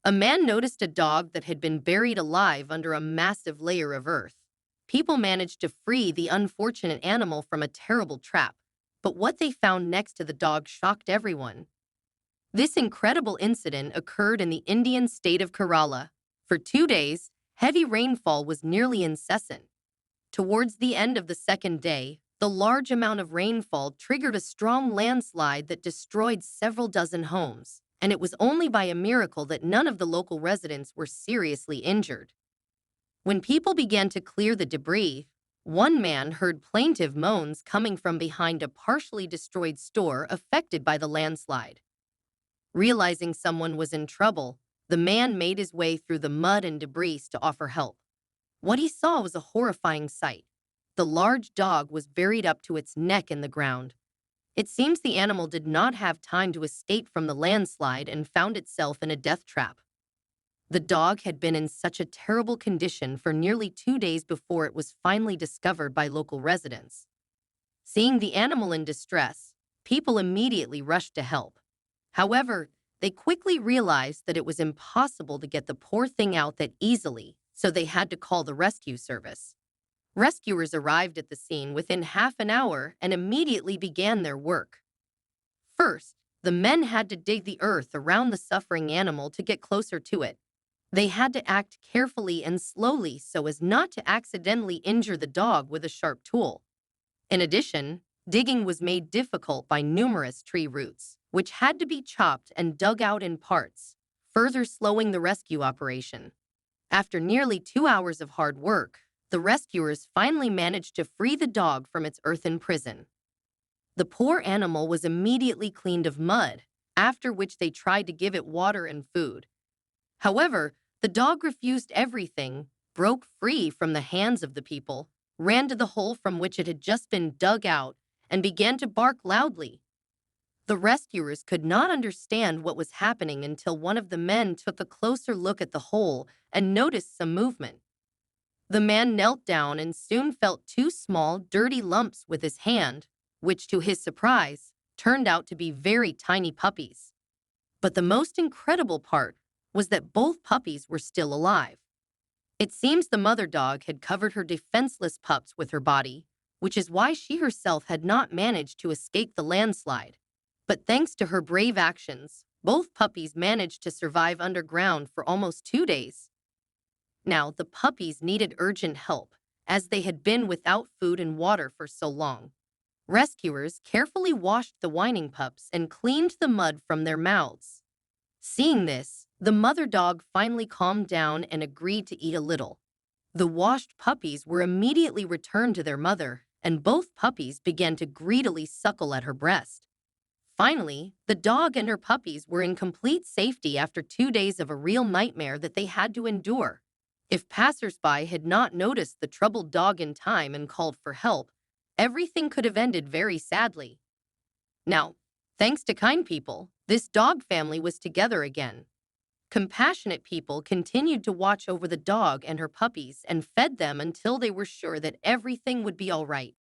A man noticed a dog that had been buried alive under a massive layer of earth. People managed to free the unfortunate animal from a terrible trap, but what they found next to the dog shocked everyone. This incredible incident occurred in the Indian state of Kerala. For 2 days, heavy rainfall was nearly incessant. Towards the end of the second day, the large amount of rainfall triggered a strong landslide that destroyed several dozen homes, and it was only by a miracle that none of the local residents were seriously injured. When people began to clear the debris, one man heard plaintive moans coming from behind a partially destroyed store affected by the landslide. Realizing someone was in trouble, the man made his way through the mud and debris to offer help. What he saw was a horrifying sight. The large dog was buried up to its neck in the ground. It seems the animal did not have time to escape from the landslide and found itself in a death trap. The dog had been in such a terrible condition for nearly 2 days before it was finally discovered by local residents. Seeing the animal in distress, people immediately rushed to help. However, they quickly realized that it was impossible to get the poor thing out that easily, so they had to call the rescue service. Rescuers arrived at the scene within half an hour and immediately began their work. First, the men had to dig the earth around the suffering animal to get closer to it. They had to act carefully and slowly so as not to accidentally injure the dog with a sharp tool. In addition, digging was made difficult by numerous tree roots, which had to be chopped and dug out in parts, further slowing the rescue operation. After nearly 2 hours of hard work, the rescuers finally managed to free the dog from its earthen prison. The poor animal was immediately cleaned of mud, after which they tried to give it water and food. However, the dog refused everything, broke free from the hands of the people, ran to the hole from which it had just been dug out, and began to bark loudly. The rescuers could not understand what was happening until one of the men took a closer look at the hole and noticed some movement. The man knelt down and soon felt two small, dirty lumps with his hand, which, to his surprise, turned out to be very tiny puppies. But the most incredible part was that both puppies were still alive. It seems the mother dog had covered her defenseless pups with her body, which is why she herself had not managed to escape the landslide. But thanks to her brave actions, both puppies managed to survive underground for almost 2 days. Now, the puppies needed urgent help, as they had been without food and water for so long. Rescuers carefully washed the whining pups and cleaned the mud from their mouths. Seeing this, the mother dog finally calmed down and agreed to eat a little. The washed puppies were immediately returned to their mother, and both puppies began to greedily suckle at her breast. Finally, the dog and her puppies were in complete safety after 2 days of a real nightmare that they had to endure. If passersby had not noticed the troubled dog in time and called for help, everything could have ended very sadly. Now, thanks to kind people, this dog family was together again. Compassionate people continued to watch over the dog and her puppies and fed them until they were sure that everything would be all right.